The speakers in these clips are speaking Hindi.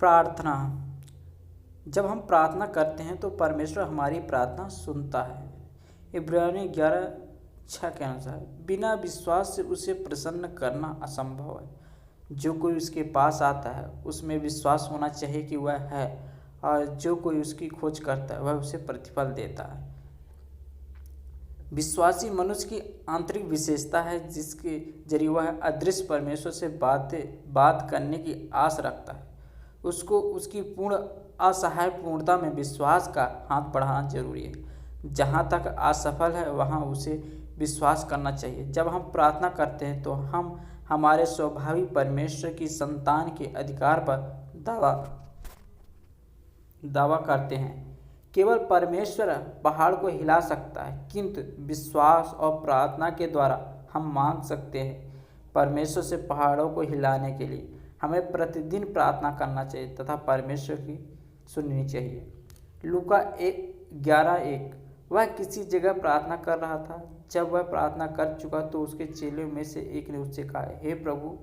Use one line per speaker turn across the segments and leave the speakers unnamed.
प्रार्थना। जब हम प्रार्थना करते हैं तो परमेश्वर हमारी प्रार्थना सुनता है। इब्रानी 11:6 के अनुसार बिना विश्वास से उसे प्रसन्न करना असंभव है। जो कोई उसके पास आता है उसमें विश्वास होना चाहिए कि वह है, और जो कोई उसकी खोज करता है वह उसे प्रतिफल देता है। विश्वासी मनुष्य की आंतरिक विशेषता है जिसके जरिए वह अदृश्य परमेश्वर से बात करने की आस रखता है। उसको उसकी पूर्ण असहाय पूर्णता में विश्वास का हाथ बढ़ाना जरूरी है। जहाँ तक असफल है वहाँ उसे विश्वास करना चाहिए। जब हम प्रार्थना करते हैं तो हम हमारे स्वाभाविक परमेश्वर की संतान के अधिकार पर दावा करते हैं। केवल परमेश्वर पहाड़ को हिला सकता है, किंतु विश्वास और प्रार्थना के द्वारा हम मांग सकते हैं। परमेश्वर से पहाड़ों को हिलाने के लिए हमें प्रतिदिन प्रार्थना करना चाहिए तथा परमेश्वर की सुननी चाहिए। लूका 11:1 वह किसी जगह प्रार्थना कर रहा था। जब वह प्रार्थना कर चुका तो उसके चेलों में से एक ने उससे कहा, हे प्रभु,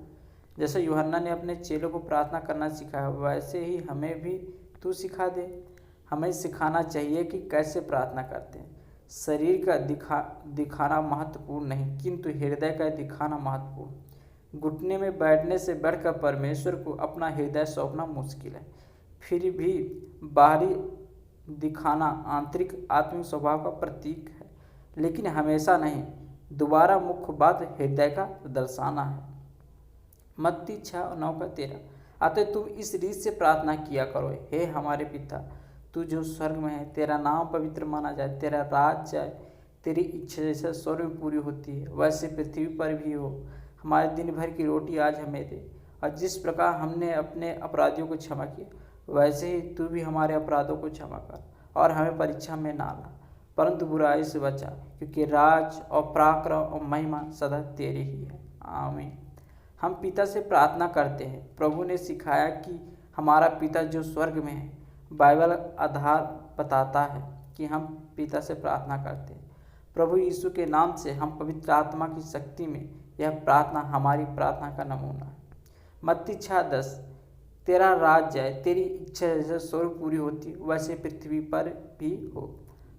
जैसे यूहन्ना ने अपने चेलों को प्रार्थना करना सिखाया वैसे ही हमें भी तू सिखा दे। हमें सिखाना चाहिए कि कैसे प्रार्थना करते हैं। शरीर का दिखाना महत्वपूर्ण नहीं, किंतु हृदय का दिखाना महत्वपूर्ण। घुटने में बैठने से बढ़कर परमेश्वर को अपना हृदय सौंपना मुश्किल है। फिर भी बाहरी दिखाना आंतरिक आत्मिक स्वभाव का प्रतीक है, लेकिन हमेशा नहीं। दोबारा मुख्य बात हृदय का दर्शाना है। मत्ती 6:9-13 अतः तुम इस रीत से प्रार्थना किया करो, हे हमारे पिता, तू जो स्वर्ग में है, तेरा नाम पवित्र माना जाए, तेरा राज जाए, तेरी इच्छा जैसे स्वर्ग में पूरी होती है वैसे पृथ्वी पर भी हो। हमारे दिन भर की रोटी आज हमें दे, और जिस प्रकार हमने अपने अपराधियों को क्षमा किया वैसे ही तू भी हमारे अपराधों को क्षमा कर, और हमें परीक्षा में ना ला, परंतु बुराई से बचा, क्योंकि राज और पराक्रम और महिमा सदा तेरी ही है। आमीन। हम पिता से प्रार्थना करते हैं। प्रभु ने सिखाया कि हमारा पिता जो स्वर्ग में है। बाइबल आधार बताता है कि हम पिता से प्रार्थना करते हैं। प्रभु यीशु के नाम से हम पवित्र आत्मा की शक्ति में यह प्रार्थना हमारी प्रार्थना का नमूना है। मत्ती 6:10 तेरा राज जाए, तेरी इच्छा जैसे स्वर्ग पूरी होती वैसे पृथ्वी पर भी हो।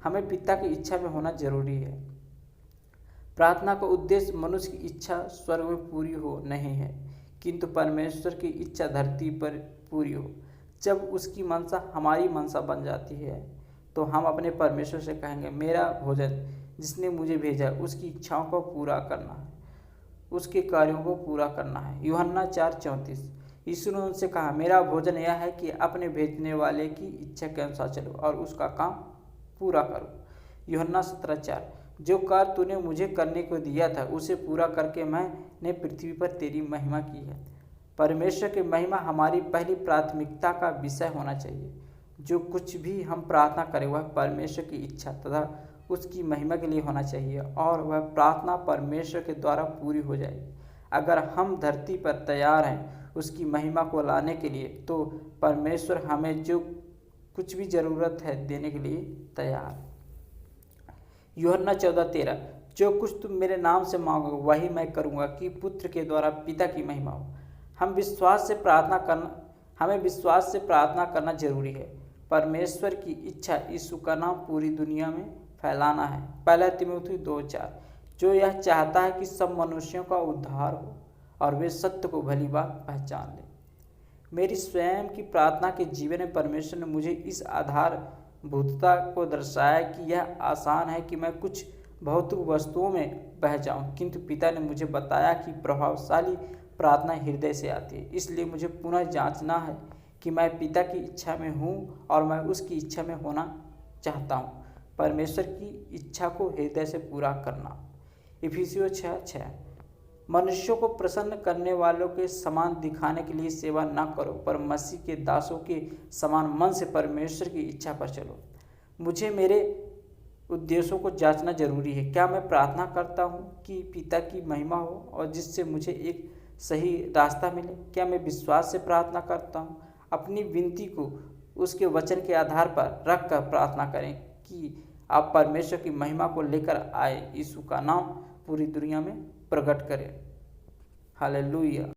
हमें पिता की इच्छा में होना जरूरी है। प्रार्थना का उद्देश्य मनुष्य की इच्छा स्वर्ग में पूरी हो नहीं है, किंतु परमेश्वर की इच्छा धरती पर पूरी हो। जब उसकी मनसा हमारी मनसा बन जाती है तो हम अपने परमेश्वर से कहेंगे, मेरा भोजन जिसने मुझे भेजा है उसकी इच्छाओं को पूरा करना है, उसके कार्यों को पूरा करना है। यूहन्ना 4:34 यीशु ने उनसे कहा, मेरा भोजन यह है कि अपने भेजने वाले की इच्छा के अनुसार चलो और उसका काम पूरा करो। यूहन्ना 17:4 जो कार्य तूने मुझे करने को दिया था उसे पूरा करके मैंने पृथ्वी पर तेरी महिमा की है। परमेश्वर की महिमा हमारी पहली प्राथमिकता का विषय होना चाहिए। जो कुछ भी हम प्रार्थना करें वह परमेश्वर की इच्छा तथा उसकी महिमा के लिए होना चाहिए, और वह प्रार्थना परमेश्वर के द्वारा पूरी हो जाएगी। अगर हम धरती पर तैयार हैं उसकी महिमा को लाने के लिए, तो परमेश्वर हमें जो कुछ भी ज़रूरत है देने के लिए तैयार। यूहन्ना 14:13 जो कुछ तुम मेरे नाम से मांगो वही मैं करूँगा, कि पुत्र के द्वारा पिता की महिमा हो। हमें विश्वास से प्रार्थना करना जरूरी है। परमेश्वर की इच्छा यीशु का नाम पूरी दुनिया में फैलाना है। 1 तीमुथियुस 2:4 जो यह चाहता है कि सब मनुष्यों का उद्धार हो और वे सत्य को भली बात पहचान लें। मेरी स्वयं की प्रार्थना के जीवन में परमेश्वर ने मुझे इस आधारभूतता को दर्शाया कि यह आसान है कि मैं कुछ भौतिक वस्तुओं में बह जाऊं, किंतु पिता ने मुझे बताया कि प्रभावशाली प्रार्थना हृदय से आती है। इसलिए मुझे पुनः जांचना है कि मैं पिता की इच्छा में हूँ और मैं उसकी इच्छा में होना चाहता हूँ। परमेश्वर की इच्छा को हृदय से पूरा करना। इफिसियों 6:6 मनुष्यों को प्रसन्न करने वालों के समान दिखाने के लिए सेवा न करो, पर मसीह के दासों के समान मन से परमेश्वर की इच्छा पर चलो। मुझे मेरे उद्देश्यों को जांचना जरूरी है। क्या मैं प्रार्थना करता हूँ कि पिता की महिमा हो और जिससे मुझे एक सही रास्ता मिले? क्या मैं विश्वास से प्रार्थना करता हूँ? अपनी विनती को उसके वचन के आधार पर रख कर प्रार्थना करें कि आप परमेश्वर की महिमा को लेकर आए, यीशु का नाम पूरी दुनिया में प्रकट करें। हालेलुया।